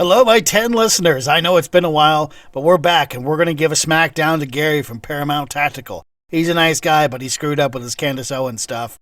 Hello, my 10 listeners. I know it's been a while, but we're back, and we're going to give a smackdown to Gary from Paramount Tactical. He's a nice guy, but he screwed up with his Candace Owens stuff.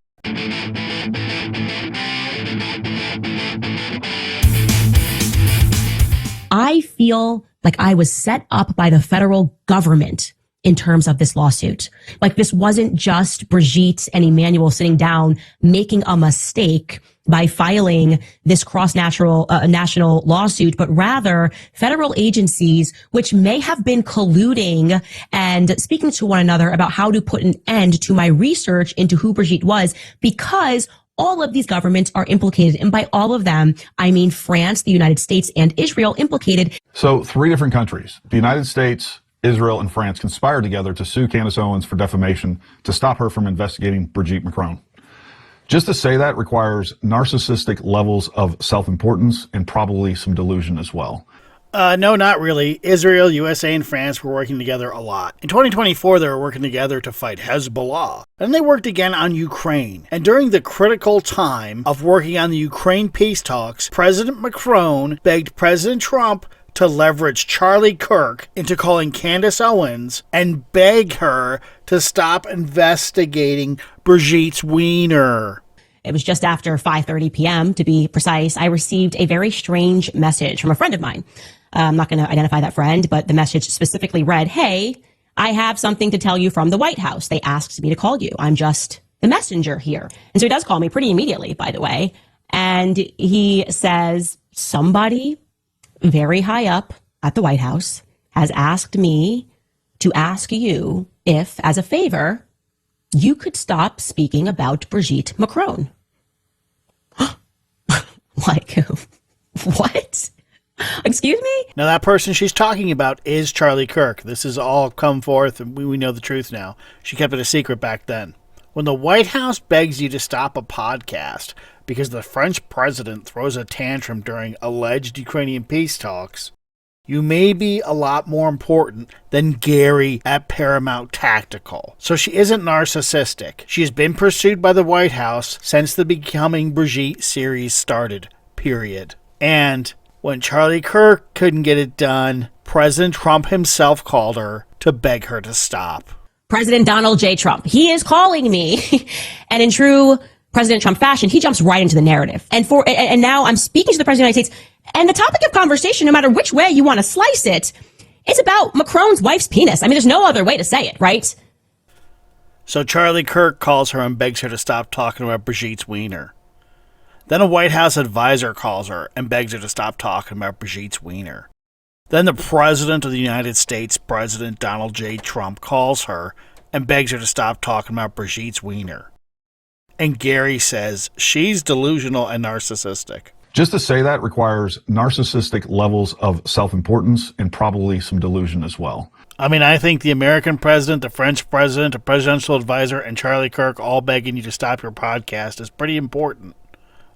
I feel like I was set up by the federal government in terms of this lawsuit. Like, this wasn't just Brigitte and Emmanuel sitting down making a mistake by filing this national lawsuit, but rather federal agencies which may have been colluding and speaking to one another about how to put an end to my research into who Brigitte was, because all of these governments are implicated. And by all of them, I mean France, the United States, and Israel implicated. So 3 different countries, the United States, Israel, and France, conspired together to sue Candace Owens for defamation to stop her from investigating Brigitte Macron. Just to say that requires narcissistic levels of self-importance and probably some delusion as well. No, not really. Israel, USA, and France were working together a lot. In 2024, they were working together to fight Hezbollah. And they worked again on Ukraine. And during the critical time of working on the Ukraine peace talks, President Macron begged President Trump to leverage Charlie Kirk into calling Candace Owens and beg her to stop investigating Brigitte's wiener. It was just after 5:30 p.m., to be precise. I received a very strange message from a friend of mine. I'm not going to identify that friend, but the message specifically read, "Hey, I have something to tell you from the White House. They asked me to call you. I'm just the messenger here." And so he does call me pretty immediately, by the way. And he says, somebody very high up at the White House has asked me to ask you if, as a favor, you could stop speaking about Brigitte Macron. Like, what? Excuse me? Now, that person she's talking about is Charlie Kirk. This has all come forth, and we know the truth now. She kept it a secret back then. When the White House begs you to stop a podcast because the French president throws a tantrum during alleged Ukrainian peace talks, you may be a lot more important than Gary at Paramount Tactical. So she isn't narcissistic. She has been pursued by the White House since the Becoming Brigitte series started, period. And when Charlie Kirk couldn't get it done, President Trump himself called her to beg her to stop. President Donald J. Trump, he is calling me. And in true President Trump fashion, he jumps right into the narrative. And now I'm speaking to the President of the United States. And the topic of conversation, no matter which way you want to slice it, is about Macron's wife's penis. I mean, there's no other way to say it, right? So Charlie Kirk calls her and begs her to stop talking about Brigitte's wiener. Then a White House advisor calls her and begs her to stop talking about Brigitte's wiener. Then the President of the United States, President Donald J. Trump, calls her and begs her to stop talking about Brigitte's wiener. And Gary says she's delusional and narcissistic. Just to say that requires narcissistic levels of self-importance and probably some delusion as well. I mean, I think the American president, the French president, a presidential advisor, and Charlie Kirk all begging you to stop your podcast is pretty important.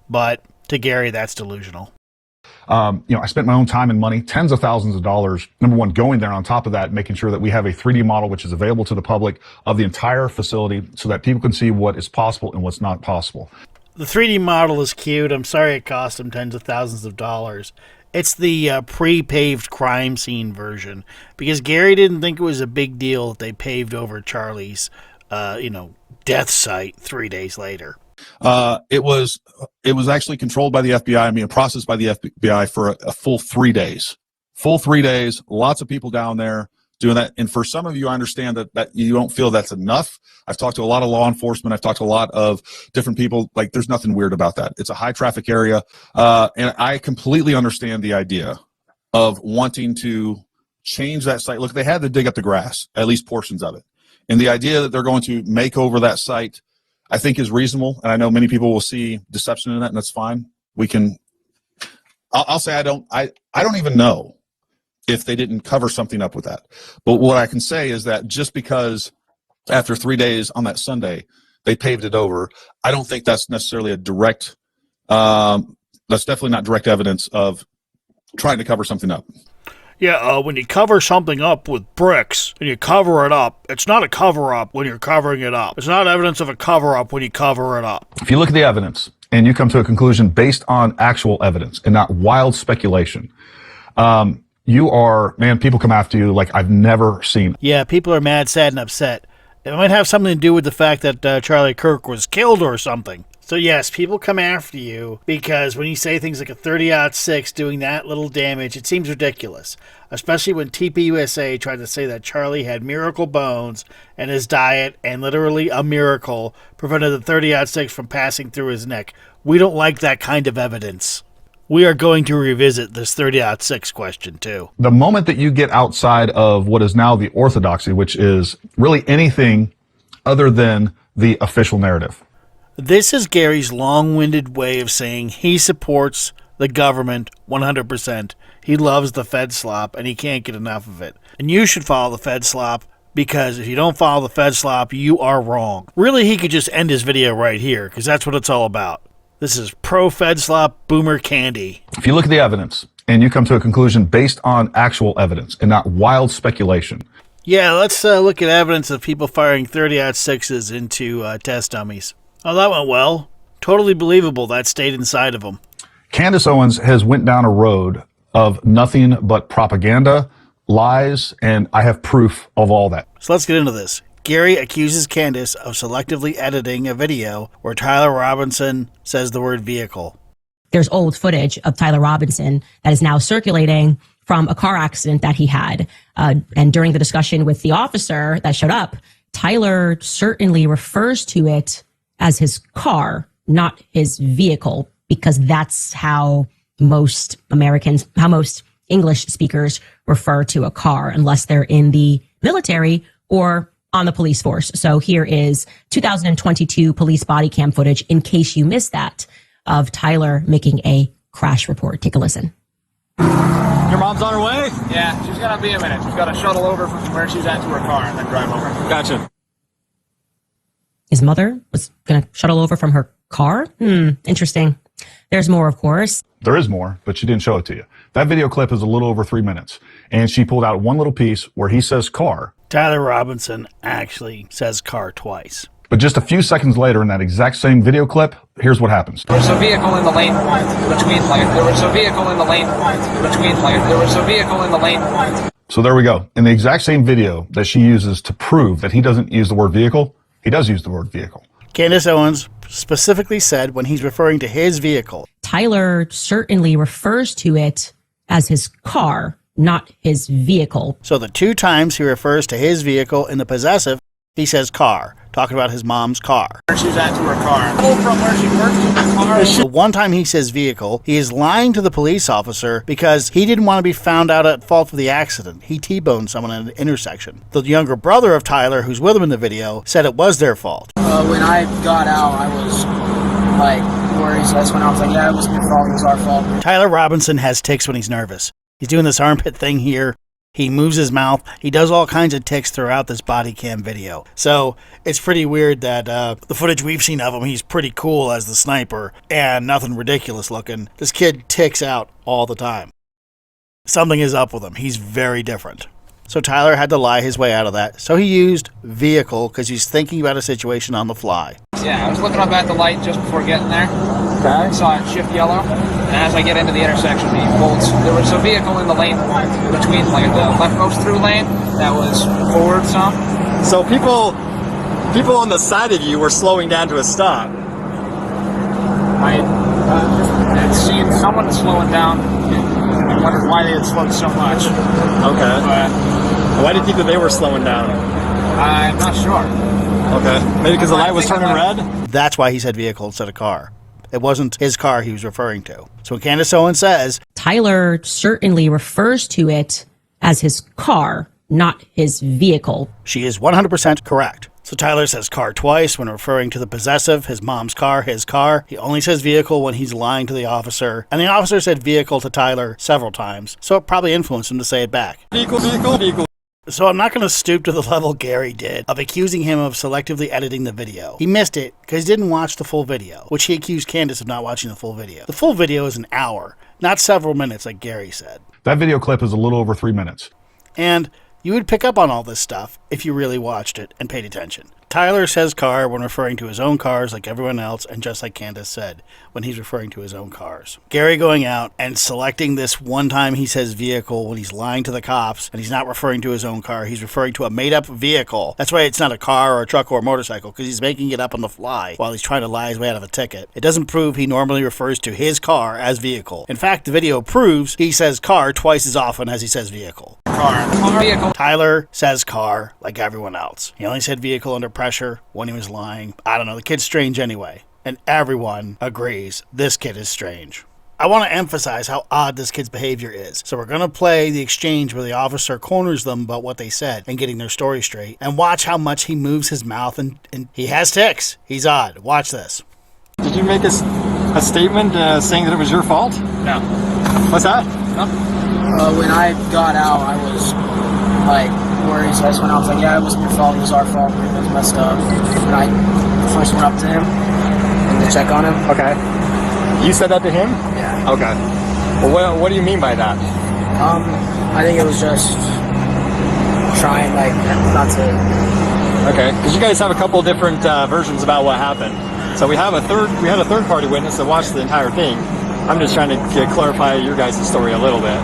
But to Gary, that's delusional. I spent my own time and money, tens of thousands of dollars, number one, going there, on top of that, making sure that we have a 3D model which is available to the public of the entire facility so that people can see what is possible and what's not possible. The 3D model is cute. I'm sorry it cost him tens of thousands of dollars. It's the pre-paved crime scene version, because Gary didn't think it was a big deal that they paved over Charlie's, death site 3 days later. It was actually controlled by the FBI, processed by the FBI for a full 3 days. Full 3 days, lots of people down there doing that. And for some of you, I understand that you don't feel that's enough. I've talked to a lot of law enforcement. I've talked to a lot of different people. Like, there's nothing weird about that. It's a high traffic area. And I completely understand the idea of wanting to change that site. Look, they had to dig up the grass, at least portions of it. And the idea that they're going to make over that site, I think, is reasonable. And I know many people will see deception in that, and that's fine. I'll say I don't even know if they didn't cover something up with that. But what I can say is that just because after 3 days on that Sunday, they paved it over, I don't think that's necessarily a direct, that's definitely not direct evidence of trying to cover something up. Yeah, when you cover something up with bricks and you cover it up, it's not a cover-up when you're covering it up. It's not evidence of a cover-up when you cover it up. If you look at the evidence and you come to a conclusion based on actual evidence and not wild speculation, You are, man, people come after you like I've never seen. Yeah, people are mad, sad, and upset. It might have something to do with the fact that Charlie Kirk was killed or something. So yes, people come after you because when you say things like a 30-06 doing that little damage, it seems ridiculous. Especially when TPUSA tried to say that Charlie had miracle bones and his diet and literally a miracle prevented the 30-06 from passing through his neck. We don't like that kind of evidence. We are going to revisit this 30-06 question too. The moment that you get outside of what is now the orthodoxy, which is really anything other than the official narrative. This is Gary's long-winded way of saying he supports the government 100%. He loves the Fed slop and he can't get enough of it. And you should follow the Fed slop because if you don't follow the Fed slop, you are wrong. Really, he could just end his video right here because that's what it's all about. This is pro-Fed slop boomer candy. If you look at the evidence and you come to a conclusion based on actual evidence and not wild speculation. Yeah, let's look at evidence of people firing 30-06s into test dummies. Oh, that went well. Totally believable that stayed inside of them. Candace Owens has went down a road of nothing but propaganda, lies, and I have proof of all that. So let's get into this. Gary accuses Candace of selectively editing a video where Tyler Robinson says the word vehicle. There's old footage of Tyler Robinson that is now circulating from a car accident that he had. And during the discussion with the officer that showed up, Tyler certainly refers to it as his car, not his vehicle, because that's how most Americans, how most English speakers refer to a car, unless they're in the military or on the police force. So here is 2022 police body cam footage, in case you missed that, of Tyler making a crash report. Take a listen. Your mom's on her way? Yeah, she's gonna be a minute. She's got to shuttle over from where she's at to her car and then drive over. Gotcha. His mother was going to shuttle over from her car? Interesting. There's more, of course. There is more, but she didn't show it to you. That video clip is a little over 3 minutes, and she pulled out one little piece where he says car. Tyler Robinson actually says car twice. But just a few seconds later in that exact same video clip, here's what happens. There was a vehicle in the lane between lanes. There was a vehicle in the lane between lanes. There was a vehicle in the lane. So there we go. In the exact same video that she uses to prove that he doesn't use the word vehicle, he does use the word vehicle. Candace Owens specifically said when he's referring to his vehicle, Tyler certainly refers to it as his car, not his vehicle. So the two times he refers to his vehicle in the possessive, he says car, talking about his mom's car. Where she's at to her car. From where she works to the car. The one time he says vehicle, he is lying to the police officer because he didn't want to be found out at fault for the accident. He T-boned someone at an intersection. The younger brother of Tyler, who's with him in the video, said it was their fault. When I got out, I was like worried. So that's when I was like, yeah, it was your fault. It was our fault. Tyler Robinson has tics when he's nervous. He's doing this armpit thing here. He moves his mouth. He does all kinds of tics throughout this body cam video. So it's pretty weird that the footage we've seen of him, he's pretty cool as the sniper and nothing ridiculous looking. This kid tics out all the time. Something is up with him. He's very different. So Tyler had to lie his way out of that. So he used vehicle because he's thinking about a situation on the fly. Yeah, I was looking up at the light just before getting there. Okay. Saw it shift yellow. And as I get into the intersection, he bolts. There was a vehicle in the lane between, like the leftmost through lane that was forward some. So people on the side of you were slowing down to a stop. I had seen someone slowing down. I wondered why they had slowed so much. Okay. But Why did you think that they were slowing down? I'm not sure. Okay. Maybe because the light was turning red? That's why he said vehicle instead of car. It wasn't his car he was referring to. So when Candace Owens says, Tyler certainly refers to it as his car, not his vehicle. she is 100% correct. So Tyler says car twice when referring to the possessive, his mom's car, his car. He only says vehicle when he's lying to the officer. And the officer said vehicle to Tyler several times, so it probably influenced him to say it back. Vehicle. So I'm not going to stoop to the level Gary did of accusing him of selectively editing the video. He missed it because he didn't watch the full video, which he accused Candace of not watching the full video. The full video is an hour, not several minutes like Gary said. That video clip is a little over 3 minutes. And you would pick up on all this stuff if you really watched it and paid attention. Tyler says car when referring to his own cars like everyone else, and just like Candace said, when he's referring to his own cars. Gary going out and selecting this one time he says vehicle when he's lying to the cops, and he's not referring to his own car, he's referring to a made-up vehicle. That's why it's not a car or a truck or a motorcycle, because he's making it up on the fly while he's trying to lie his way out of a ticket. It doesn't prove he normally refers to his car as vehicle. In fact, the video proves he says car twice as often as he says vehicle. Car. Vehicle. Tyler says car like everyone else. He only said vehicle under pressure when he was lying. I don't know, the kid's strange anyway. And everyone agrees this kid is strange. I want to emphasize how odd this kid's behavior is. So we're going to play the exchange where the officer corners them about what they said and getting their story straight. And watch how much he moves his mouth and he has tics. He's odd. Watch this. Did you make a statement saying that it was your fault? No. What's that? No. When I got out, I was like worried. So I just went out. I was like, yeah, it wasn't your fault. It was our fault. It was messed up. And I first went up to him and to check on him. Okay. You said that to him? Yeah. Okay. Well, what do you mean by that? I think it was just trying like not to. Okay. Because you guys have a couple different versions about what happened. So we had a third party witness that watched the entire thing. I'm just trying to clarify your guys' story a little bit.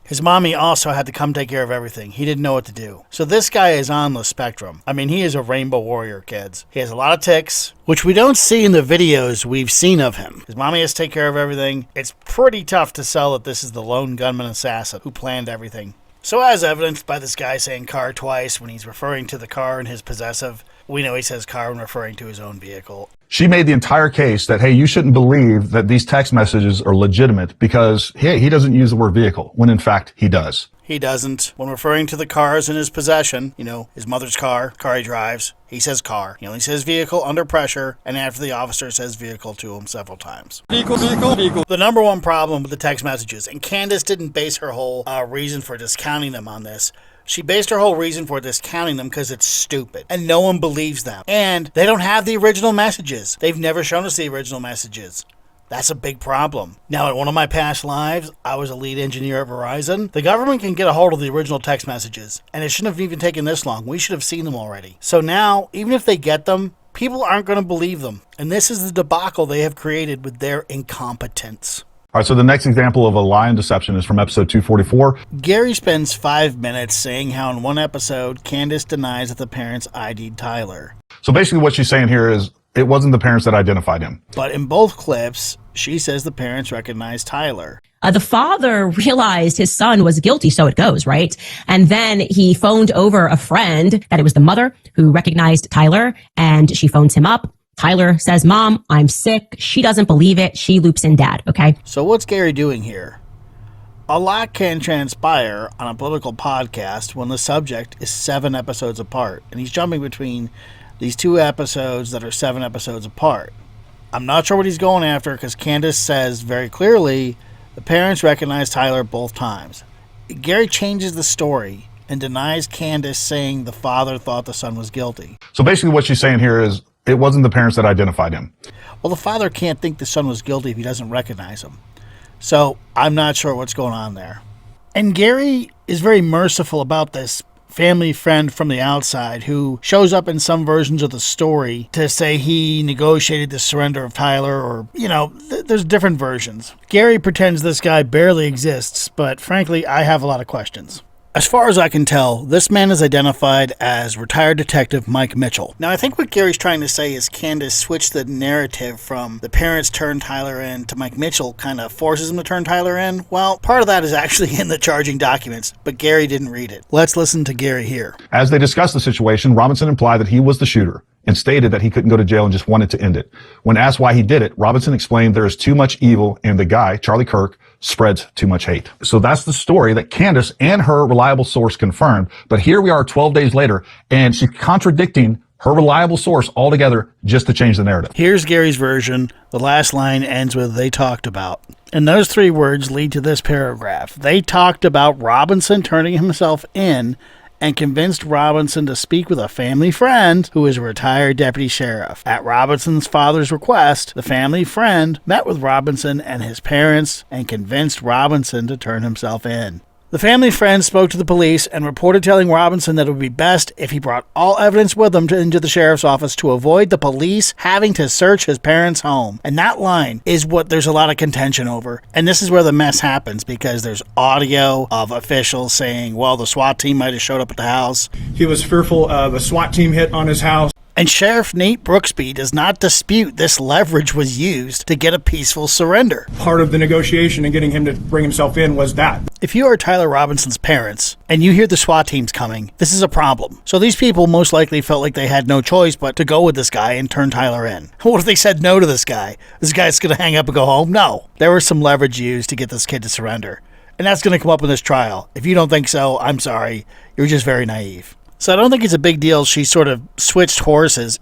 His mommy also had to come take care of everything. He didn't know what to do. So this guy is on the spectrum. I mean, he is a rainbow warrior, kids. He has a lot of tics, which we don't see in the videos we've seen of him. His mommy has to take care of everything. It's pretty tough to sell that this is the lone gunman assassin who planned everything. So as evidenced by this guy saying car twice when he's referring to the car in his possessive, we know he says car when referring to his own vehicle. She made the entire case that, hey, you shouldn't believe that these text messages are legitimate because, hey, he doesn't use the word vehicle, when in fact he does. He doesn't. When referring to the cars in his possession, his mother's car he drives, he says car. He only says vehicle under pressure, and after the officer says vehicle to him several times. Vehicle. The number one problem with the text messages, and Candace didn't base her whole reason for discounting them on this. She based her whole reason for discounting them because it's stupid, and no one believes them. And they don't have the original messages. They've never shown us the original messages. That's a big problem. Now, in one of my past lives, I was a lead engineer at Verizon. The government can get a hold of the original text messages, and it shouldn't have even taken this long. We should have seen them already. So now, even if they get them, people aren't going to believe them. And this is the debacle they have created with their incompetence. All right, so the next example of a lie and deception is from episode 244. Gary spends 5 minutes saying how in one episode, Candace denies that the parents ID'd Tyler. So basically what she's saying here is it wasn't the parents that identified him. But in both clips, she says the parents recognized Tyler. The father realized his son was guilty, so it goes, right? And then he phoned over a friend that it was the mother who recognized Tyler, and she phones him up. Tyler says, Mom, I'm sick. She doesn't believe it. She loops in Dad, okay? So what's Gary doing here? A lot can transpire on a political podcast when the subject is 7 episodes apart, and he's jumping between these 2 episodes that are 7 episodes apart. I'm not sure what he's going after because Candace says very clearly the parents recognize Tyler both times. Gary changes the story and denies Candace saying the father thought the son was guilty. So basically what she's saying here is it wasn't the parents that identified him. Well, the father can't think the son was guilty if he doesn't recognize him. So I'm not sure what's going on there. And Gary is very merciful about this family friend from the outside who shows up in some versions of the story to say he negotiated the surrender of Tyler, or, there's different versions. Gary pretends this guy barely exists, but frankly, I have a lot of questions. As far as I can tell, this man is identified as retired detective Mike Mitchell. Now, I think what Gary's trying to say is Candace switched the narrative from the parents turned Tyler in to Mike Mitchell kind of forces him to turn Tyler in. Well, part of that is actually in the charging documents, but Gary didn't read it. Let's listen to Gary here. As they discussed the situation, Robinson implied that he was the shooter and stated that he couldn't go to jail and just wanted to end it. When asked why he did it, Robinson explained there is too much evil and the guy, Charlie Kirk, spreads too much hate. So that's the story that Candace and her reliable source confirmed. But here we are 12 days later, and she's contradicting her reliable source altogether just to change the narrative. Here's Gary's version. The last line ends with, "they talked about." And those 3 words lead to this paragraph. They talked about Robinson turning himself in and convinced Robinson to speak with a family friend who is a retired deputy sheriff. At Robinson's father's request, the family friend met with Robinson and his parents and convinced Robinson to turn himself in. The family friend spoke to the police and reported telling Robinson that it would be best if he brought all evidence with him into the sheriff's office to avoid the police having to search his parents' home. And that line is what there's a lot of contention over. And this is where the mess happens, because there's audio of officials saying, well, the SWAT team might have showed up at the house. He was fearful of a SWAT team hit on his house. And Sheriff Nate Brooksby does not dispute this leverage was used to get a peaceful surrender. Part of the negotiation and getting him to bring himself in was that. If you are Tyler Robinson's parents and you hear the SWAT team's coming, this is a problem. So these people most likely felt like they had no choice but to go with this guy and turn Tyler in. What if they said no to this guy? This guy's going to hang up and go home? No. There was some leverage used to get this kid to surrender. And that's going to come up in this trial. If you don't think so, I'm sorry. You're just very naive. So I don't think it's a big deal she sort of switched horses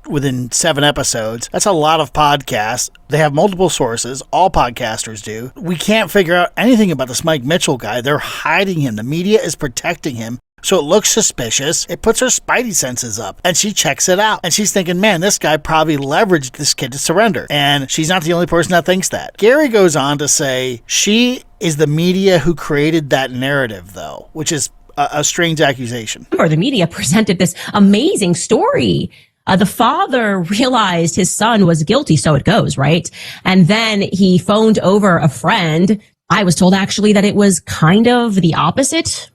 within 7 episodes. That's a lot of podcasts. They have multiple sources. All podcasters do. We can't figure out anything about this Mike Mitchell guy. They're hiding him. The media is protecting him. So it looks suspicious. It puts her spidey senses up. And she checks it out. And she's thinking, man, this guy probably leveraged this kid to surrender. And she's not the only person that thinks that. Gary goes on to say she is the media who created that narrative, though, which is a strange accusation. Or the media presented this amazing story. The father realized his son was guilty, so it goes, right? And then he phoned over a friend. I was told actually that it was kind of the opposite.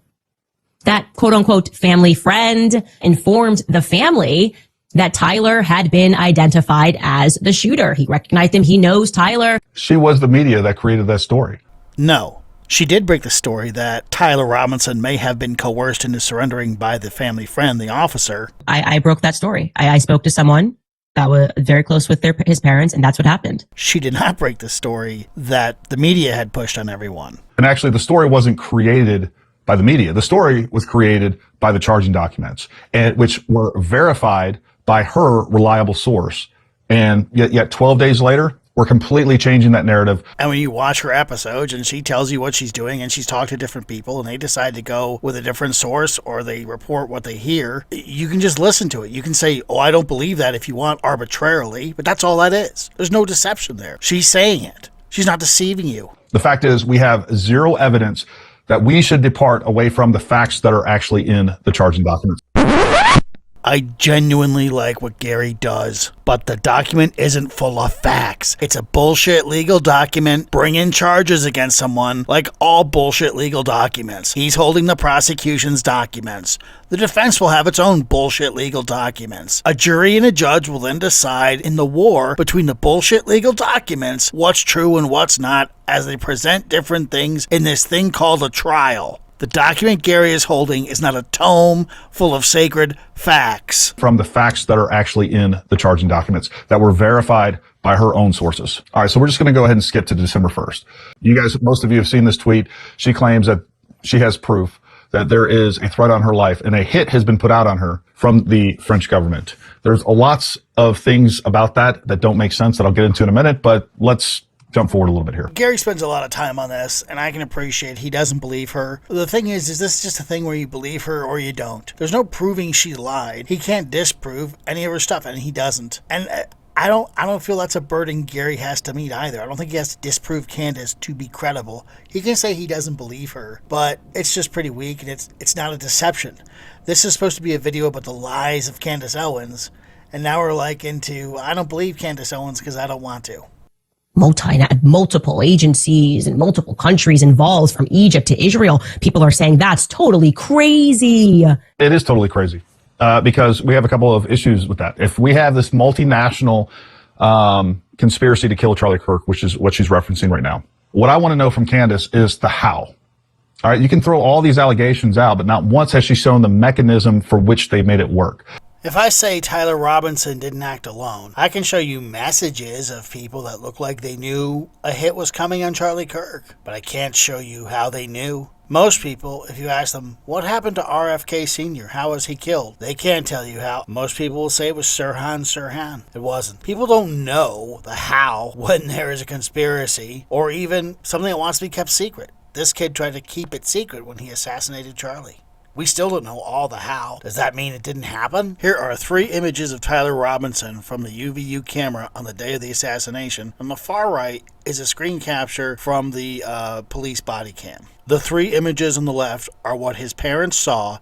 That quote unquote family friend informed the family that Tyler had been identified as the shooter. He recognized him. He knows Tyler. She was the media that created that story. No. She did break the story that Tyler Robinson may have been coerced into surrendering by the family friend, the officer. I broke that story. I spoke to someone that was very close with his parents, and that's what happened. She did not break the story that the media had pushed on everyone. And actually, the story wasn't created by the media. The story was created by the charging documents, which were verified by her reliable source. And yet 12 days later, we're completely changing that narrative. And when you watch her episodes and she tells you what she's doing and she's talked to different people and they decide to go with a different source or they report what they hear, you can just listen to it. You can say, oh, I don't believe that if you want arbitrarily, but that's all that is. There's no deception there. She's saying it. She's not deceiving you. The fact is we have zero evidence that we should depart away from the facts that are actually in the charging documents. I genuinely like what Gary does, but the document isn't full of facts. It's a bullshit legal document bringing charges against someone like all bullshit legal documents. He's holding the prosecution's documents. The defense will have its own bullshit legal documents. A jury and a judge will then decide in the war between the bullshit legal documents what's true and what's not as they present different things in this thing called a trial. The document Gary is holding is not a tome full of sacred facts. From the facts that are actually in the charging documents that were verified by her own sources. All right, so we're just going to go ahead and skip to December 1st. You guys, most of you have seen this tweet. She claims that she has proof that there is a threat on her life and a hit has been put out on her from the French government. There's lots of things about that don't make sense that I'll get into in a minute, but let's jump forward a little bit here. Gary spends a lot of time on this, and I can appreciate he doesn't believe her. The thing is this just a thing where you believe her or you don't? There's no proving she lied. He can't disprove any of her stuff, and he doesn't. And I don't feel that's a burden Gary has to meet either. I don't think he has to disprove Candace to be credible. He can say he doesn't believe her, but it's just pretty weak, and it's not a deception. This is supposed to be a video about the lies of Candace Owens, and now we're like into, I don't believe Candace Owens because I don't want to. Multiple agencies and multiple countries involved from Egypt to Israel. People are saying that's totally crazy. It is totally crazy because we have a couple of issues with that. If we have this multinational conspiracy to kill Charlie Kirk, which is what she's referencing right now, what I want to know from Candace is the how. All right, you can throw all these allegations out, but not once has she shown the mechanism for which they made it work. If I say Tyler Robinson didn't act alone, I can show you messages of people that look like they knew a hit was coming on Charlie Kirk, but I can't show you how they knew. Most people, if you ask them, what happened to RFK Sr.? How was he killed? They can't tell you how. Most people will say it was Sirhan. It wasn't. People don't know the how when there is a conspiracy or even something that wants to be kept secret. This kid tried to keep it secret when he assassinated Charlie. We still don't know all the how. Does that mean it didn't happen? Here are 3 images of Tyler Robinson from the UVU camera on the day of the assassination. On the far right is a screen capture from the police body cam. The 3 images on the left are what his parents saw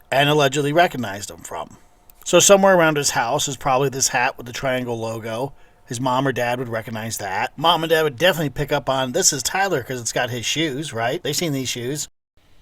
and allegedly recognized him from. So somewhere around his house is probably this hat with the triangle logo. His mom or dad would recognize that. Mom and dad would definitely pick up on, this is Tyler because it's got his shoes, right? They've seen these shoes.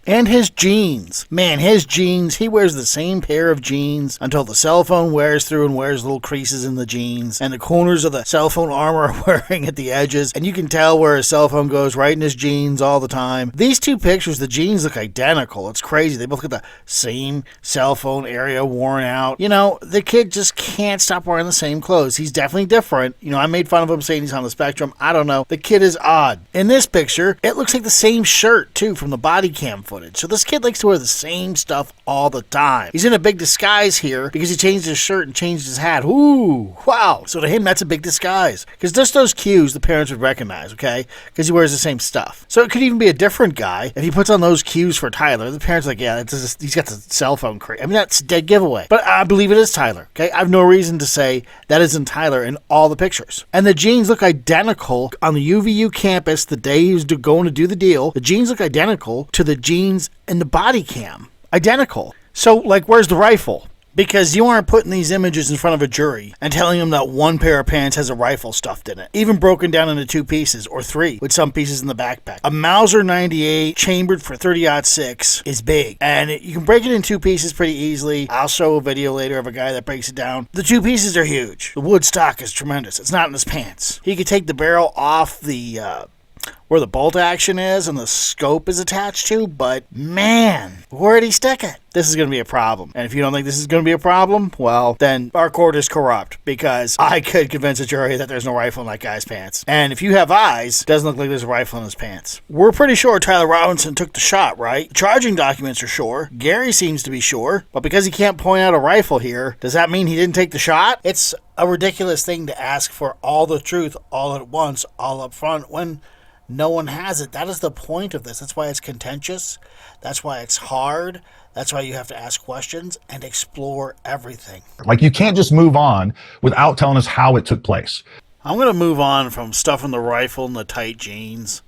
And his jeans. Man, his jeans, he wears the same pair of jeans until the cell phone wears through and wears little creases in the jeans. And the corners of the cell phone armor are wearing at the edges. And you can tell where his cell phone goes right in his jeans all the time. These 2 pictures, the jeans look identical. It's crazy. They both got the same cell phone area worn out. You know, the kid just can't stop wearing the same clothes. He's definitely different. You know, I made fun of him saying he's on the spectrum. I don't know. The kid is odd. In this picture, it looks like the same shirt, too, from the body cam footage. So this kid likes to wear the same stuff all the time. He's in a big disguise here because he changed his shirt and changed his hat. Ooh, wow. So to him, that's a big disguise. Because just those cues the parents would recognize, okay? Because he wears the same stuff. So it could even be a different guy. If he puts on those cues for Tyler, the parents are like, yeah, he's got the cell phone crate. I mean, that's a dead giveaway. But I believe it is Tyler, okay? I have no reason to say that isn't Tyler in all the pictures. And the jeans look identical on the UVU campus the day he was going to do the deal. The jeans look identical to the jeans in the body cam. Identical. So, like, where's the rifle? Because you aren't putting these images in front of a jury and telling them that one pair of pants has a rifle stuffed in it. Even broken down into 2 pieces, or 3, with some pieces in the backpack. A Mauser 98 chambered for 30-06 is big. And you can break it in 2 pieces pretty easily. I'll show a video later of a guy that breaks it down. The 2 pieces are huge. The wood stock is tremendous. It's not in his pants. He could take the barrel off the where the bolt action is and the scope is attached to, but man, where'd he stick it? This is going to be a problem. And if you don't think this is going to be a problem, well, then our court is corrupt, because I could convince a jury that there's no rifle in that guy's pants. And if you have eyes, it doesn't look like there's a rifle in his pants. We're pretty sure Tyler Robinson took the shot, right? Charging documents are sure. Gary seems to be sure. But because he can't point out a rifle here, does that mean he didn't take the shot? It's a ridiculous thing to ask for all the truth all at once, all up front, when no one has it. That is the point of this. That's why it's contentious. That's why it's hard. That's why you have to ask questions and explore everything. Like, you can't just move on without telling us how it took place. I'm going to move on from stuffing the rifle in the tight jeans,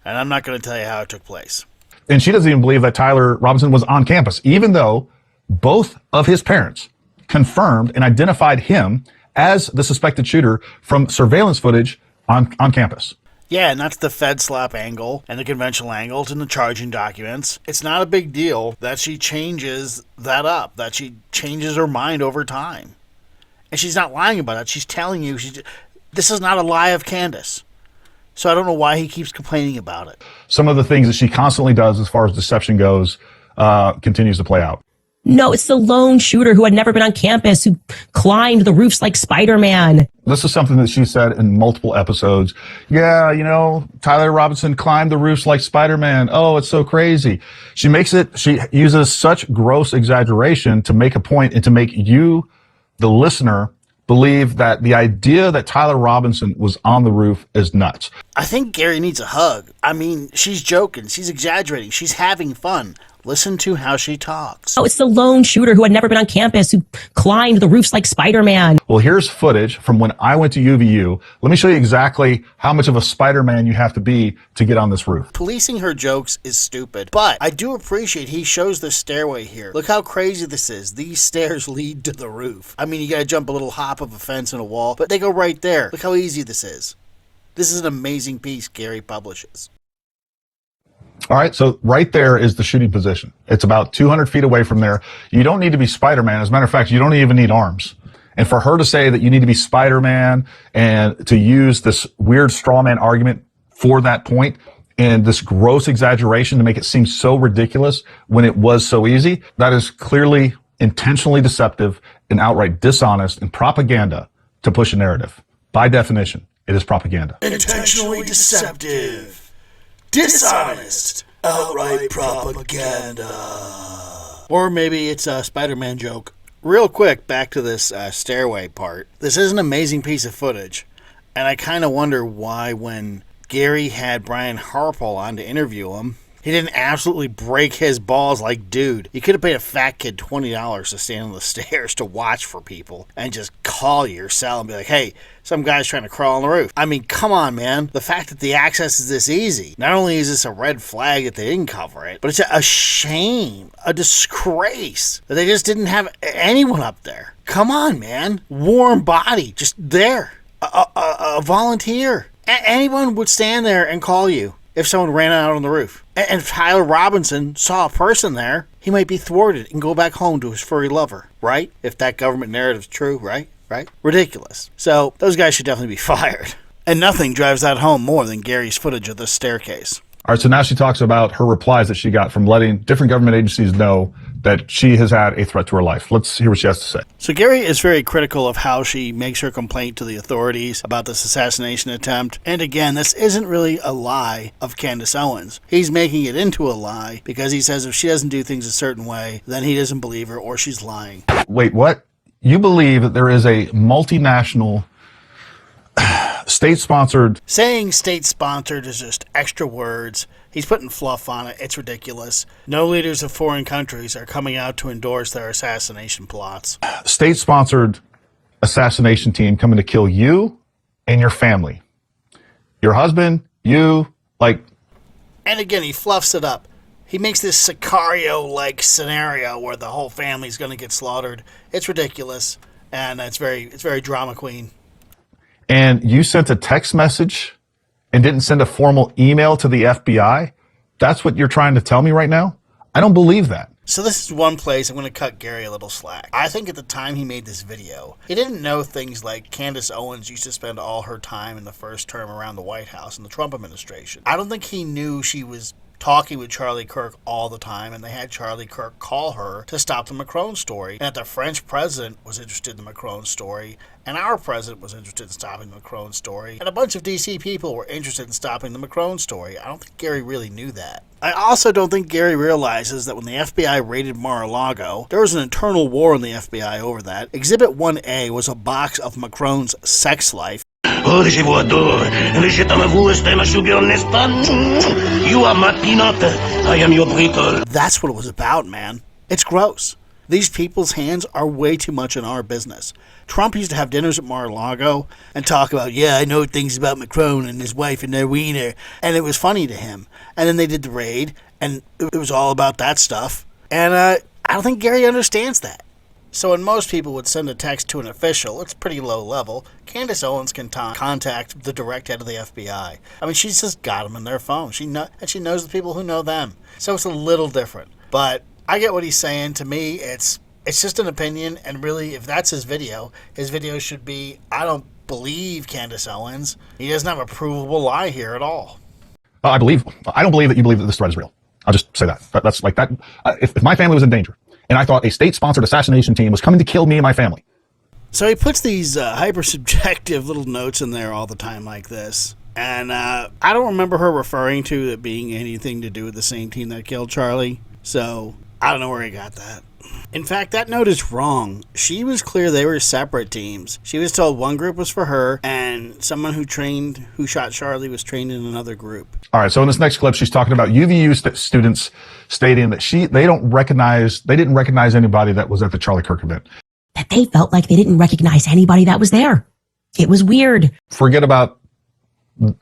and I'm not going to tell you how it took place. And she doesn't even believe that Tyler Robinson was on campus, even though both of his parents confirmed and identified him as the suspected shooter from surveillance footage on campus. Yeah, and that's the Fed slap angle and the conventional angles and the charging documents. It's not a big deal that she changes that up, that she changes her mind over time. And she's not lying about it. She's telling you, this is not a lie of Candace. So I don't know why he keeps complaining about it. Some of the things that she constantly does as far as deception goes continues to play out. No, it's the lone shooter who had never been on campus, who climbed the roofs like Spider-Man. This is something that she said in multiple episodes. Yeah, you know, Tyler Robinson climbed the roofs like Spider-Man. Oh, it's so crazy. She uses such gross exaggeration to make a point and to make you, the listener, believe that the idea that Tyler Robinson was on the roof is nuts. I think Gary needs a hug. I mean, she's joking. She's exaggerating. She's having fun. Listen to how she talks. Oh, it's the lone shooter who had never been on campus, who climbed the roofs like Spider-Man. Well, here's footage from when I went to UVU. Let me show you exactly how much of a Spider-Man you have to be to get on this roof. Policing her jokes is stupid, but I do appreciate he shows the stairway here. Look how crazy this is. These stairs lead to the roof. I mean, you gotta jump a little hop of a fence and a wall, but they go right there. Look how easy this is. This is an amazing piece Gary publishes. All right, so right there is the shooting position. It's about 200 feet away from there. You don't need to be Spider-Man. As a matter of fact, you don't even need arms. And for her to say that you need to be Spider-Man and to use this weird straw man argument for that point and this gross exaggeration to make it seem so ridiculous when it was so easy, that is clearly intentionally deceptive and outright dishonest and propaganda to push a narrative. By definition, it is propaganda. Intentionally deceptive. Dishonest, outright propaganda. Or maybe it's a Spider-Man joke. Real quick, back to this stairway part. This is an amazing piece of footage, and I kind of wonder why when Gary had Brian Harpole on to interview him, He didn't absolutely break his balls like, dude, you could have paid a fat kid $20 to stand on the stairs to watch for people and just call your cell and be like, hey, some guy's trying to crawl on the roof. I mean, come on, man. The fact that the access is this easy, not only is this a red flag that they didn't cover it, but it's a shame, a disgrace that they just didn't have anyone up there. Come on, man. Warm body, just there. A volunteer. Anyone would stand there and call you if someone ran out on the roof. And if Tyler Robinson saw a person there, he might be thwarted and go back home to his furry lover, right? If that government narrative's true, right? Ridiculous. So those guys should definitely be fired. And nothing drives that home more than Gary's footage of the staircase. All right, so now she talks about her replies that she got from letting different government agencies know that she has had a threat to her life. Let's hear what she has to say. So Gary is very critical of how she makes her complaint to the authorities about this assassination attempt. And again, this isn't really a lie of Candace Owens. He's making it into a lie because he says if she doesn't do things a certain way, then he doesn't believe her or she's lying. Wait, what? You believe that there is a multinational state-sponsored... Saying state-sponsored is just extra words. He's putting fluff on it. It's ridiculous. No leaders of foreign countries are coming out to endorse their assassination plots. State-sponsored assassination team coming to kill you and your family. Your husband, you, like... And again, he fluffs it up. He makes this Sicario-like scenario where the whole family's going to get slaughtered. It's ridiculous, and it's very drama queen. And you sent a text message and didn't send a formal email to the FBI? That's what you're trying to tell me right now? I don't believe that. So this is one place I'm going to cut Gary a little slack. I think at the time he made this video, he didn't know things like Candace Owens used to spend all her time in the first term around the White House in the Trump administration. I don't think he knew she was talking with Charlie Kirk all the time, and they had Charlie Kirk call her to stop the Macron story, and that the French president was interested in the Macron story, and our president was interested in stopping the Macron story, and a bunch of DC people were interested in stopping the Macron story. I don't think Gary really knew that. I also don't think Gary realizes that when the FBI raided Mar-a-Lago, there was an internal war in the FBI over that. Exhibit 1A was a box of Macron's sex life. Hoje eu adoro. You are my peanut. I am your brittle. That's what it was about, man. It's gross. These people's hands are way too much in our business. Trump used to have dinners at Mar-a-Lago and talk about, yeah, I know things about Macron and his wife and their wiener. And it was funny to him. And then they did the raid, and it was all about that stuff. And I don't think Gary understands that. So when most people would send a text to an official, it's pretty low level. Candace Owens can contact the direct head of the FBI. I mean, she's just got them in their phone. She knows the people who know them. So it's a little different. But I get what he's saying. To me, it's just an opinion. And really, if that's his video should be, I don't believe Candace Owens. He doesn't have a provable lie here at all. I don't believe that you believe that this threat is real. I'll just say that. That's like that. If my family was in danger, and I thought a state-sponsored assassination team was coming to kill me and my family. So he puts these hyper-subjective little notes in there all the time like this. And I don't remember her referring to it being anything to do with the same team that killed Charlie. So I don't know where he got that. In fact, that note is wrong. She was clear they were separate teams. She was told one group was for her, and someone who shot Charlie was trained in another group. All right, so in this next clip, she's talking about UVU students stating that they didn't recognize anybody that was at the Charlie Kirk event. That they felt like they didn't recognize anybody that was there. It was weird. Forget about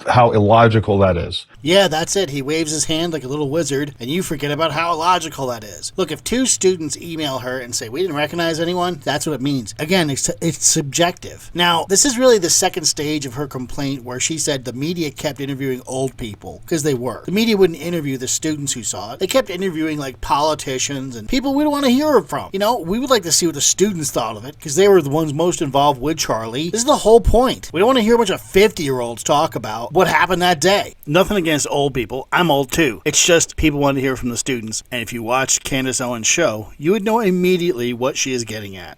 how illogical that is. Yeah, that's it. He waves his hand like a little wizard, and you forget about how illogical that is. Look, if two students email her and say, we didn't recognize anyone, that's what it means. Again, it's subjective. Now, this is really the second stage of her complaint where she said the media kept interviewing old people, because they were. The media wouldn't interview the students who saw it. They kept interviewing, like, politicians and people we don't want to hear from. You know, we would like to see what the students thought of it, because they were the ones most involved with Charlie. This is the whole point. We don't want to hear a bunch of 50-year-olds talk about what happened that day. Nothing against old people. I'm old too. It's just people want to hear from the students. And if you watch Candace Owens' show, you would know immediately what she is getting at.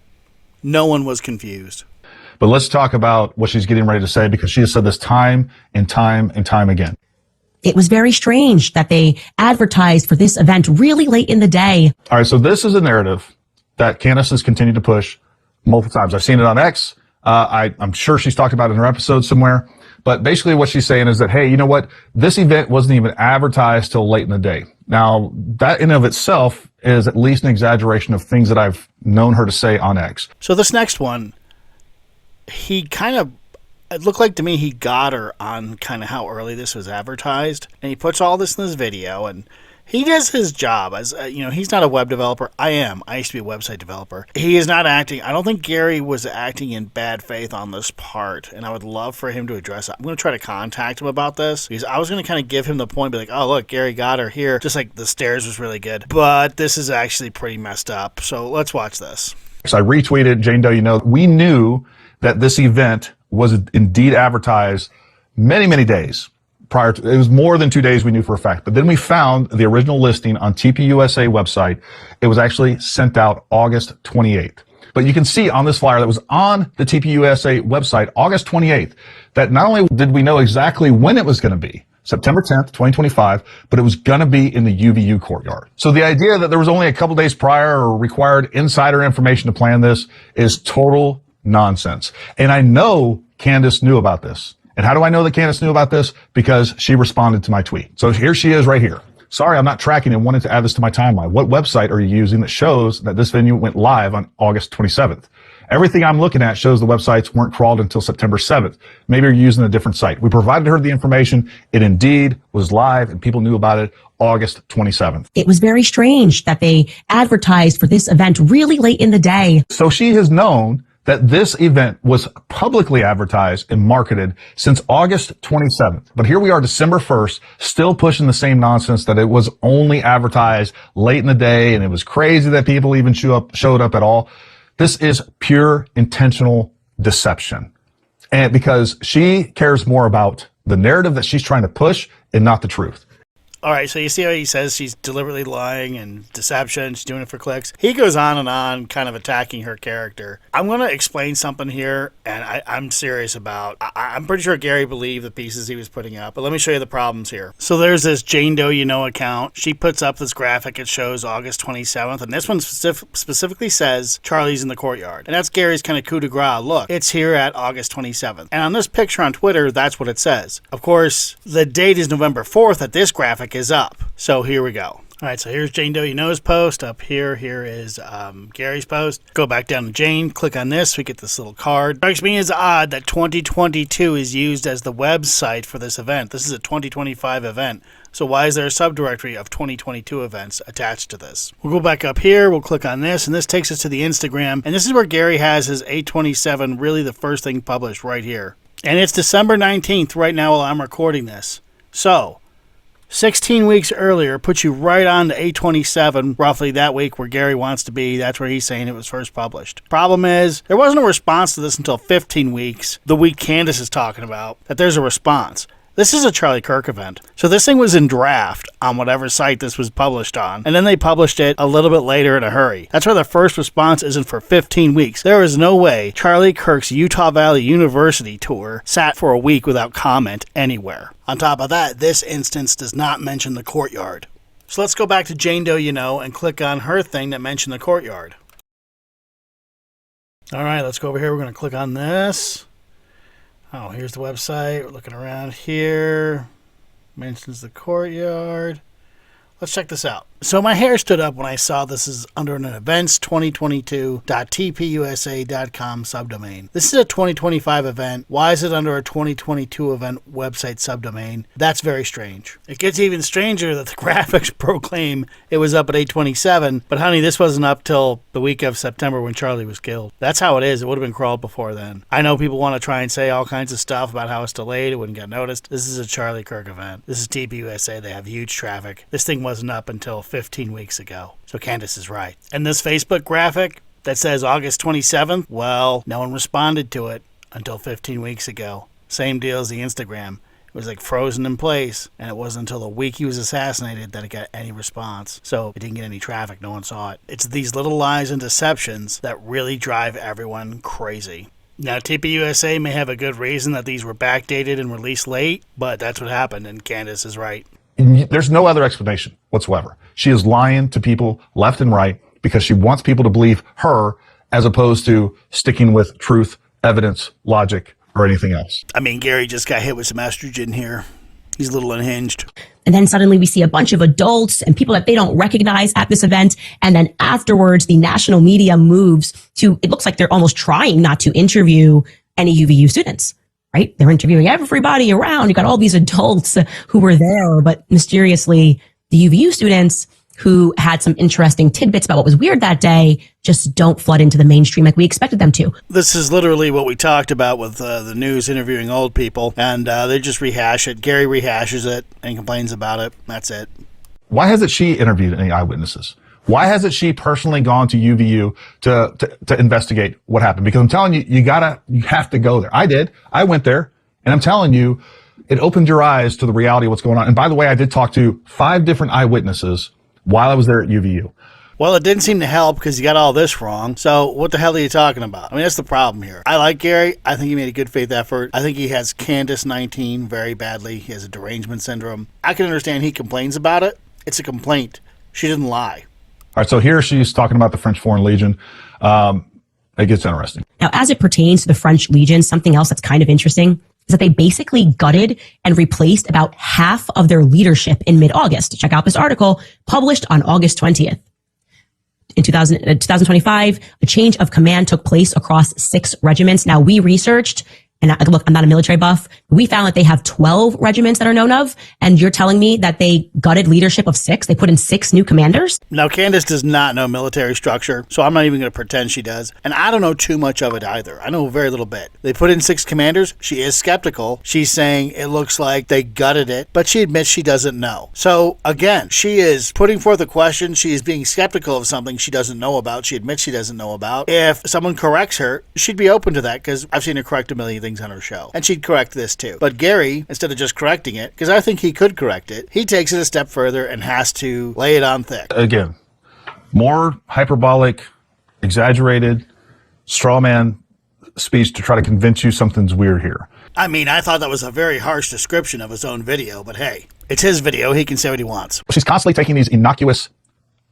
No one was confused. But let's talk about what she's getting ready to say, because she has said this time and time and time again. It was very strange that they advertised for this event really late in the day. All right, so this is a narrative that Candace has continued to push multiple times. I've seen it on X. I'm sure she's talked about it in her episode somewhere. But basically what she's saying is that, hey, you know what? This event wasn't even advertised till late in the day. Now, that in of itself is at least an exaggeration of things that I've known her to say on X. So this next one, it looked like to me he got her on kind of how early this was advertised. And he puts all this in this video, and he does his job as, he's not a web developer. I am. I used to be a website developer. He is not acting. I don't think Gary was acting in bad faith on this part, and I would love for him to address it. I'm going to try to contact him about this, because I was going to kind of give him the point, be like, oh, look, Gary got her here. Just like the stairs was really good. But this is actually pretty messed up. So let's watch this. So I retweeted Jane Doe, we knew that this event was indeed advertised many, many days prior to, it was more than 2 days we knew for a fact. But then we found the original listing on TPUSA website. It was actually sent out August 28th. But you can see on this flyer that was on the TPUSA website, August 28th, that not only did we know exactly when it was going to be, September 10th, 2025, but it was going to be in the UVU courtyard. So the idea that there was only a couple days prior or required insider information to plan this is total nonsense. And I know Candace knew about this. And how do I know that Candace knew about this? Because she responded to my tweet. So here she is right here. Sorry, I'm not tracking and wanted to add this to my timeline. What website are you using that shows that this venue went live on August 27th? Everything I'm looking at shows the websites weren't crawled until September 7th. Maybe you're using a different site. We provided her the information. It indeed was live and people knew about it August 27th. It was very strange that they advertised for this event really late in the day. So she has known that this event was publicly advertised and marketed since August 27th. But here we are, December 1st, still pushing the same nonsense that it was only advertised late in the day and it was crazy that people even showed up at all. This is pure intentional deception. And because she cares more about the narrative that she's trying to push and not the truth. All right, so you see how he says she's deliberately lying and deception, she's doing it for clicks. He goes on, kind of attacking her character. I'm going to explain something here, and I'm serious about. I'm pretty sure Gary believed the pieces he was putting up, but let me show you the problems here. So there's this Jane Doe account. She puts up this graphic. It shows August 27th, and this one specifically says Charlie's in the courtyard. And that's Gary's kind of coup de grace. Look, it's here at August 27th. And on this picture on Twitter, that's what it says. Of course, the date is November 4th that this graphic is up. So here we go. All right, so here's Jane Doe's post. Up here is Gary's post. Go back down to Jane, click on this, we get this little card. Strikes me as odd that 2022 is used as the website for this event. This is a 2025 event. So why is there a subdirectory of 2022 events attached to this? We'll go back up here, we'll click on this, and this takes us to the Instagram. And this is where Gary has his 827, really the first thing published right here. And it's December 19th right now while I'm recording this. So 16 weeks earlier puts you right on to 827, roughly that week where Gary wants to be. That's where he's saying it was first published. Problem is, there wasn't a response to this until 15 weeks, the week Candace is talking about, that there's a response. This is a Charlie Kirk event. So this thing was in draft on whatever site this was published on, and then they published it a little bit later in a hurry. That's why the first response isn't for 15 weeks. There is no way Charlie Kirk's Utah Valley University tour sat for a week without comment anywhere. On top of that, this instance does not mention the courtyard. So let's go back to Jane Doe and click on her thing that mentioned the courtyard. All right, let's go over here. We're going to click on this. Oh, here's the website. We're looking around here. Mentions the courtyard. Let's check this out. So my hair stood up when I saw this is under an events2022.tpusa.com subdomain. This is a 2025 event. Why is it under a 2022 event website subdomain? That's very strange. It gets even stranger that the graphics proclaim it was up at 827, but honey, this wasn't up till the week of September when Charlie was killed. That's how it is. It would have been crawled before then. I know people want to try and say all kinds of stuff about how it's delayed. It wouldn't get noticed. This is a Charlie Kirk event. This is TPUSA. They have huge traffic. This thing wasn't up until 15 weeks ago. So Candace is right. And this Facebook graphic that says August 27th, well, no one responded to it until 15 weeks ago. Same deal as the Instagram. It was like frozen in place, and it wasn't until the week he was assassinated that it got any response. So it didn't get any traffic. No one saw it. It's these little lies and deceptions that really drive everyone crazy. Now, TPUSA may have a good reason that these were backdated and released late, but that's what happened, and Candace is right. There's no other explanation whatsoever. She is lying to people left and right because she wants people to believe her as opposed to sticking with truth, evidence, logic, or anything else. I mean, Gary just got hit with some estrogen here. He's a little unhinged. And then suddenly we see a bunch of adults and people that they don't recognize at this event. And then afterwards, the national media moves to, it looks like they're almost trying not to interview any UVU students, right? They're interviewing everybody around. You got all these adults who were there, but mysteriously the UVU students who had some interesting tidbits about what was weird that day just don't flood into the mainstream like we expected them to. This is literally what we talked about with the news interviewing old people, and they just rehash it. Gary rehashes it and complains about it. That's it. Why hasn't she interviewed any eyewitnesses? Why hasn't she personally gone to UVU to investigate what happened? Because I'm telling you, you have to go there. I did. I went there, and I'm telling you, it opened your eyes to the reality of what's going on. And by the way, I did talk to 5 different eyewitnesses while I was there at UVU. Well, it didn't seem to help because you got all this wrong. So what the hell are you talking about? I mean, that's the problem here. I like Gary. I think he made a good faith effort. I think he has Candace 19 very badly. He has a derangement syndrome. I can understand he complains about it. It's a complaint. She didn't lie. All right, so here she's talking about the French Foreign Legion. It gets interesting. Now, as it pertains to the French Legion, something else that's kind of interesting is that they basically gutted and replaced about half of their leadership in mid-August. Check out this article published on August 20th. In 2025, a change of command took place across 6 regiments. Now, we researched, and look, I'm not a military buff. We found that they have 12 regiments that are known of, and you're telling me that they gutted leadership of 6? They put in 6 new commanders? Now, Candace does not know military structure, so I'm not even going to pretend she does. And I don't know too much of it either. I know very little bit. They put in 6 commanders. She is skeptical. She's saying it looks like they gutted it, but she admits she doesn't know. So, again, she is putting forth a question. She is being skeptical of something she doesn't know about. She admits she doesn't know about. If someone corrects her, she'd be open to that because I've seen her correct a million things on her show. And she'd correct this too. But Gary, instead of just correcting it, because I think he could correct it, he takes it a step further and has to lay it on thick. Again, more hyperbolic, exaggerated, straw man speech to try to convince you something's weird here. I mean, I thought that was a very harsh description of his own video, but hey, it's his video. He can say what he wants. She's constantly taking these innocuous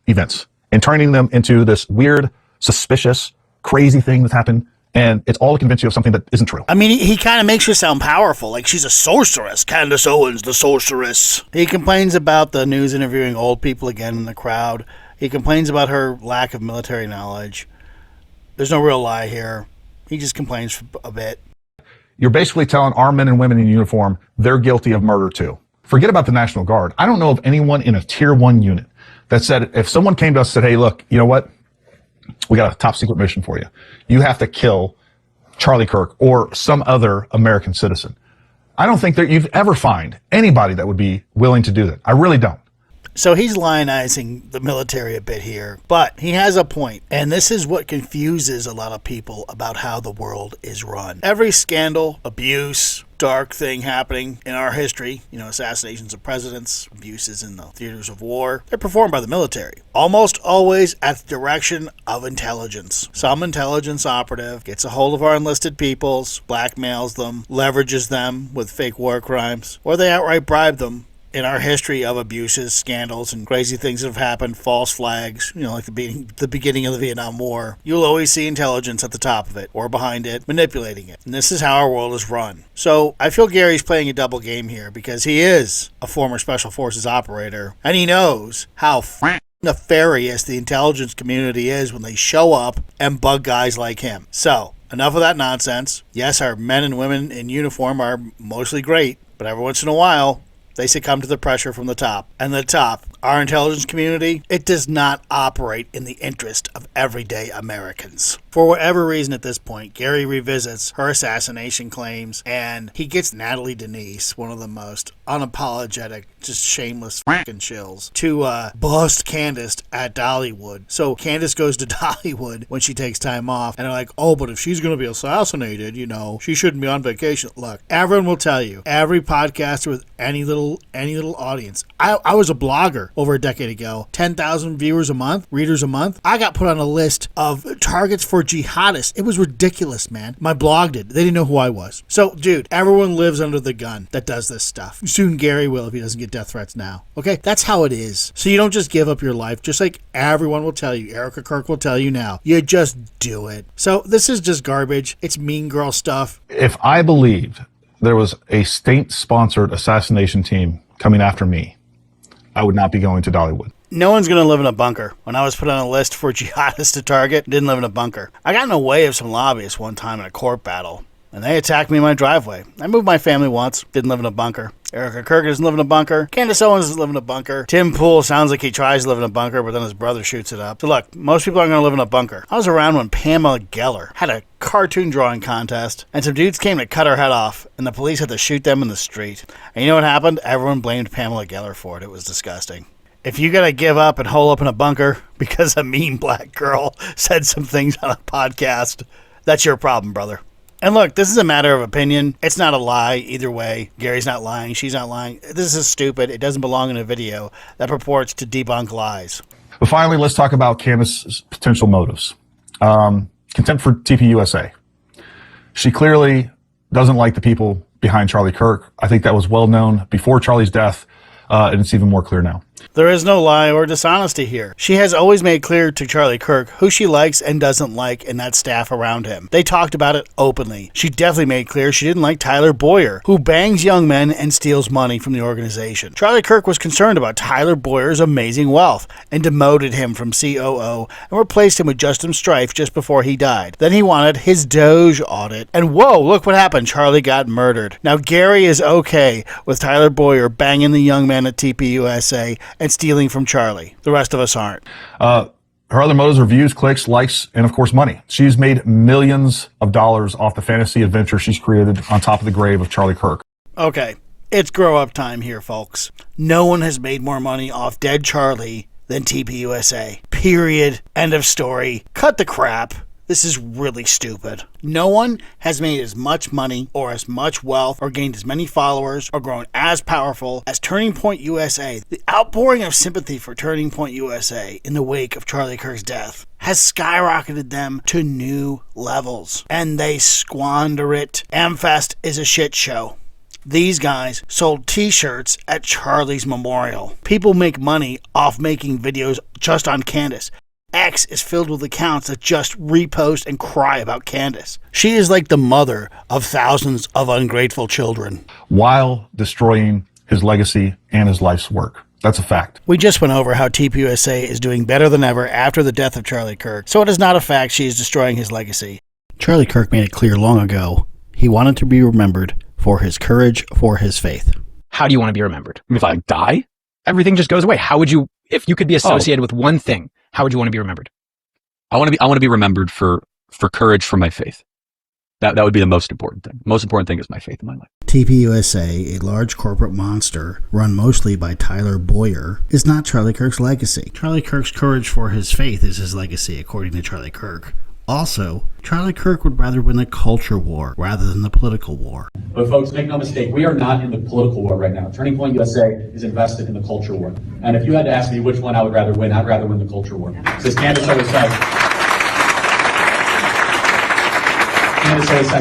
events and turning them into this weird, suspicious, crazy thing that's happened. And it's all to convince you of something that isn't true. I mean, he kind of makes her sound powerful, like she's a sorceress. Candace Owens, the sorceress. He complains about the news interviewing old people again in the crowd. He complains about her lack of military knowledge. There's no real lie here. He just complains for a bit. You're basically telling our men and women in uniform they're guilty of murder too. Forget about the National Guard. I don't know of anyone in a Tier 1 unit that said, if someone came to us and said, hey, look, you know what? We got a top secret mission for you. You have to kill Charlie Kirk or some other American citizen. I don't think that you've ever find anybody that would be willing to do that. I really don't. So he's lionizing the military a bit here, but he has a point, and this is what confuses a lot of people about how the world is run. Every scandal, abuse, dark thing happening in our history, assassinations of presidents, abuses in the theaters of war, they're performed by the military. Almost always at the direction of intelligence. Some intelligence operative gets a hold of our enlisted peoples, blackmails them, leverages them with fake war crimes, or they outright bribe them. In our history of abuses, scandals, and crazy things that have happened, false flags, like the beginning of the Vietnam War, you'll always see intelligence at the top of it, or behind it, manipulating it. And this is how our world is run. So I feel Gary's playing a double game here, because he is a former Special Forces operator, and he knows how nefarious the intelligence community is when they show up and bug guys like him. So, enough of that nonsense. Yes, our men and women in uniform are mostly great, but every once in a while, they succumb to the pressure from the top. And the top, our intelligence community, it does not operate in the interest of everyday Americans. For whatever reason at this point, Gary revisits her assassination claims, and he gets Natalie Denise, one of the most unapologetic, just shameless fucking shills, to bust Candace at Dollywood. So Candace goes to Dollywood when she takes time off, and they're like, oh, but if she's going to be assassinated, she shouldn't be on vacation. Look, everyone will tell you, every podcaster with any little audience. I was a blogger. Bunker over a decade ago. 10,000 viewers a month, readers a month. I got put on a list of targets for jihadists. It was ridiculous, man. My blog did. They didn't know who I was. So, dude, everyone lives under the gun that does this stuff. Soon Gary will if he doesn't get death threats now. Okay? That's how it is. So you don't just give up your life, just like everyone will tell you. Erica Kirk will tell you now. You just do it. So this is just garbage. It's mean girl stuff. If I believed there was a state-sponsored assassination team coming after me, I would not be going to Dollywood. No one's going to live in a bunker. When I was put on a list for jihadists to target, didn't live in a bunker. I got in the way of some lobbyists one time in a court battle, and they attacked me in my driveway. I moved my family once, didn't live in a bunker. Erica Kirk doesn't live in a bunker. Candace Owens doesn't live in a bunker. Tim Pool sounds like he tries to live in a bunker, but then his brother shoots it up. So look, most people aren't going to live in a bunker. I was around when Pamela Geller had a cartoon drawing contest, and some dudes came to cut her head off, and the police had to shoot them in the street. And you know what happened? Everyone blamed Pamela Geller for it. It was disgusting. If you gotta give up and hole up in a bunker because a mean black girl said some things on a podcast, that's your problem, brother. And look, this is a matter of opinion. It's not a lie either way. Gary's not lying. She's not lying. This is stupid. It doesn't belong in a video that purports to debunk lies. But finally, let's talk about Candace's potential motives. Contempt for TPUSA. She clearly doesn't like the people behind Charlie Kirk. I think that was well known before Charlie's death, and it's even more clear now. There is no lie or dishonesty here. She has always made clear to Charlie Kirk who she likes and doesn't like in that staff around him. They talked about it openly. She definitely made clear she didn't like Tyler Boyer, who bangs young men and steals money from the organization. Charlie Kirk was concerned about Tyler Boyer's amazing wealth and demoted him from COO and replaced him with Justin Strife just before he died. Then he wanted his Doge audit. And whoa, look what happened. Charlie got murdered. Now Gary is okay with Tyler Boyer banging the young men at TPUSA and stealing from Charlie. The rest of us aren't. Her other motives are views, clicks, likes, and of course money. She's made millions of dollars off the fantasy adventure she's created on top of the grave of Charlie Kirk. Okay, it's grow up time here, folks. No one has made more money off dead Charlie than TPUSA. Period. End of story. Cut the crap. This is really stupid. No one has made as much money or as much wealth or gained as many followers or grown as powerful as Turning Point USA. The outpouring of sympathy for Turning Point USA in the wake of Charlie Kirk's death has skyrocketed them to new levels, and they squander it. AmFest is a shit show. These guys sold t-shirts at Charlie's memorial. People make money off making videos just on Candace. X is filled with accounts that just repost and cry about Candace. She is like the mother of thousands of ungrateful children. While destroying his legacy and his life's work. That's a fact. We just went over how TPUSA is doing better than ever after the death of Charlie Kirk, so it is not a fact she is destroying his legacy. Charlie Kirk made it clear long ago he wanted to be remembered for his courage, for his faith. How do you want to be remembered? If I die, everything just goes away. How would you, if you could be associated with one thing, how would you want to be remembered? I want to be remembered for courage, for my faith. That would be the most important thing. The most important thing is my faith in my life. TPUSA, a large corporate monster run mostly by Tyler Boyer, is not Charlie Kirk's legacy. Charlie Kirk's courage for his faith is his legacy, according to Charlie Kirk. Also, Charlie Kirk would rather win the culture war rather than the political war. But folks, make no mistake, we are not in the political war right now. Turning Point USA is invested in the culture war. And if you had to ask me which one I would rather win, I'd rather win the culture war. As Candace always says,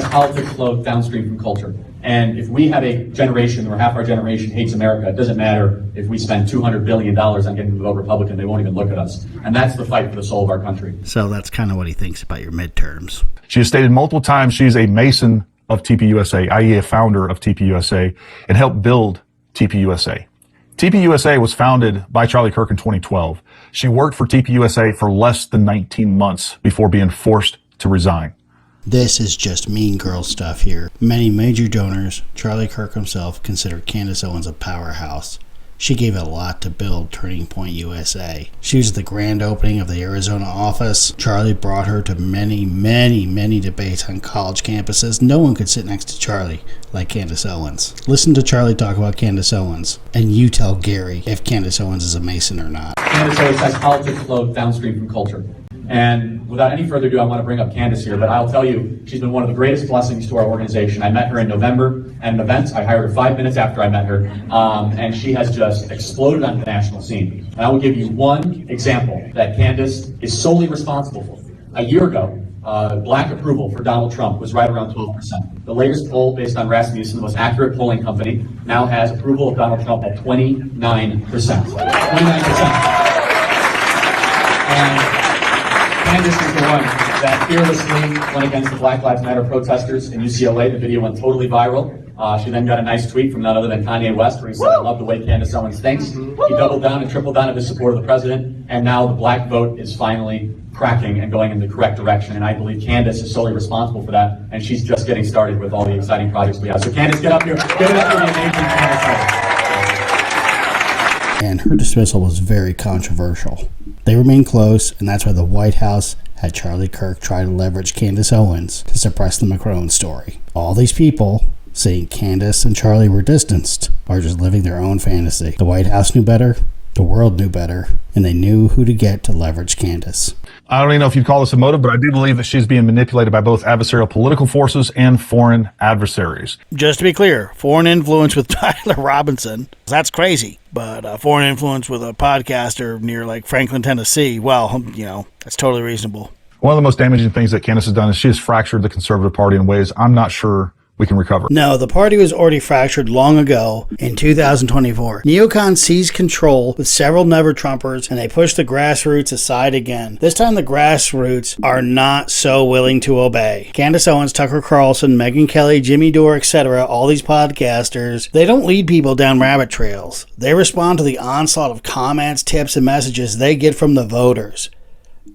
politics flow downstream from culture. And if we have a generation where half our generation hates America, it doesn't matter if we spend $200 billion on getting them to vote Republican, they won't even look at us. And that's the fight for the soul of our country. So that's kind of what he thinks about your midterms. She has stated multiple times she's a Mason of TPUSA, i.e. a founder of TPUSA, and helped build TPUSA. TPUSA was founded by Charlie Kirk in 2012. She worked for TPUSA for less than 19 months before being forced to resign. This is just mean girl stuff here. Many major donors, Charlie Kirk himself, considered Candace Owens a powerhouse. She gave a lot to build Turning Point USA. She was at the grand opening of the Arizona office. Charlie brought her to many, many, many debates on college campuses. No one could sit next to Charlie like Candace Owens. Listen to Charlie talk about Candace Owens, and you tell Gary if Candace Owens is a Mason or not. Candace always says politics flow downstream from culture. And without any further ado, I want to bring up Candace here, but I'll tell you, she's been one of the greatest blessings to our organization. I met her in November at an event. I hired her 5 minutes after I met her, and she has just exploded on the national scene. And I will give you one example that Candace is solely responsible for. A year ago, black approval for Donald Trump was right around 12%. The latest poll, based on Rasmussen, the most accurate polling company, now has approval of Donald Trump at 29%. 29%. And Candace is the one that fearlessly went against the Black Lives Matter protesters in UCLA. The video went totally viral. She then got a nice tweet from none other than Kanye West, where he said, "I love the way Candace Owens thinks." He doubled down and tripled down in his support of the president, and now the black vote is finally cracking and going in the correct direction. And I believe Candace is solely responsible for that, and she's just getting started with all the exciting projects we have. So Candace, get up here. Give it up for the amazing Candace Owens. And her dismissal was very controversial. They remained close, and that's why the White House had Charlie Kirk try to leverage Candace Owens to suppress the Macron story. All these people saying Candace and Charlie were distanced are just living their own fantasy. The White House knew better, the world knew better, and they knew who to get to leverage Candace. I don't even know if you'd call this a motive, but I do believe that she's being manipulated by both adversarial political forces and foreign adversaries. Just to be clear, foreign influence with Tyler Robinson, that's crazy. But foreign influence with a podcaster near like Franklin, Tennessee, well, you know, that's totally reasonable. One of the most damaging things that Candace has done is she has fractured the conservative party in ways I'm not sure we can recover. No, the party was already fractured long ago in 2024. Neocons seized control with several never-Trumpers, and they pushed the grassroots aside again. This time the grassroots are not so willing to obey. Candace Owens, Tucker Carlson, Megyn Kelly, Jimmy Dore, etc., all these podcasters, they don't lead people down rabbit trails. They respond to the onslaught of comments, tips, and messages they get from the voters.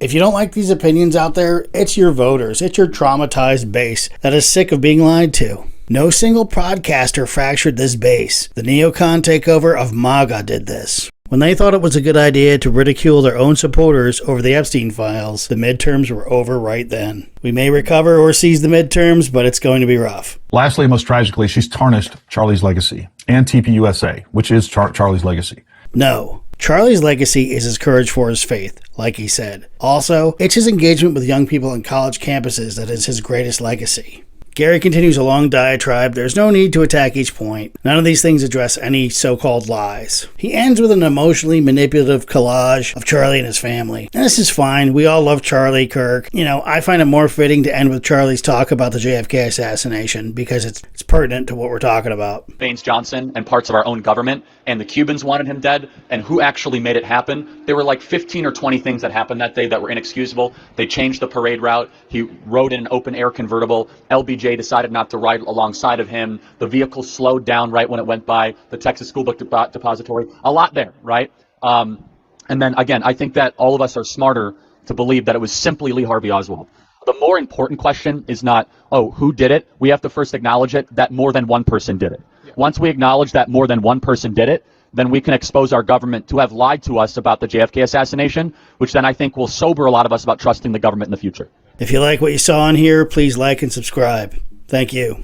If you don't like these opinions out there, it's your voters, it's your traumatized base that is sick of being lied to. No single podcaster fractured this base. The neocon takeover of MAGA did this. When they thought it was a good idea to ridicule their own supporters over the Epstein files, the midterms were over right then. We may recover or seize the midterms, but it's going to be rough. Lastly, most tragically, she's tarnished Charlie's legacy and TPUSA, which is Charlie's legacy. No. Charlie's legacy is his courage for his faith, like he said. Also, it's his engagement with young people on college campuses that is his greatest legacy. Gary continues a long diatribe. There's no need to attack each point. None of these things address any so-called lies. He ends with an emotionally manipulative collage of Charlie and his family. And this is fine. We all love Charlie Kirk. You know, I find it more fitting to end with Charlie's talk about the JFK assassination because it's pertinent to what we're talking about. Baines Johnson and parts of our own government, and the Cubans wanted him dead, and who actually made it happen? There were like 15 or 20 things that happened that day that were inexcusable. They changed the parade route. He rode in an open-air convertible. LBJ decided not to ride alongside of him. The vehicle slowed down right when it went by the Texas School Book Depository. A lot there, right? And then, again, I think that all of us are smarter to believe that it was simply Lee Harvey Oswald. The more important question is not, oh, who did it? We have to first acknowledge it that more than one person did it. Once we acknowledge that more than one person did it, then we can expose our government to have lied to us about the JFK assassination, which then I think will sober a lot of us about trusting the government in the future. If you like what you saw on here, please like and subscribe. Thank you.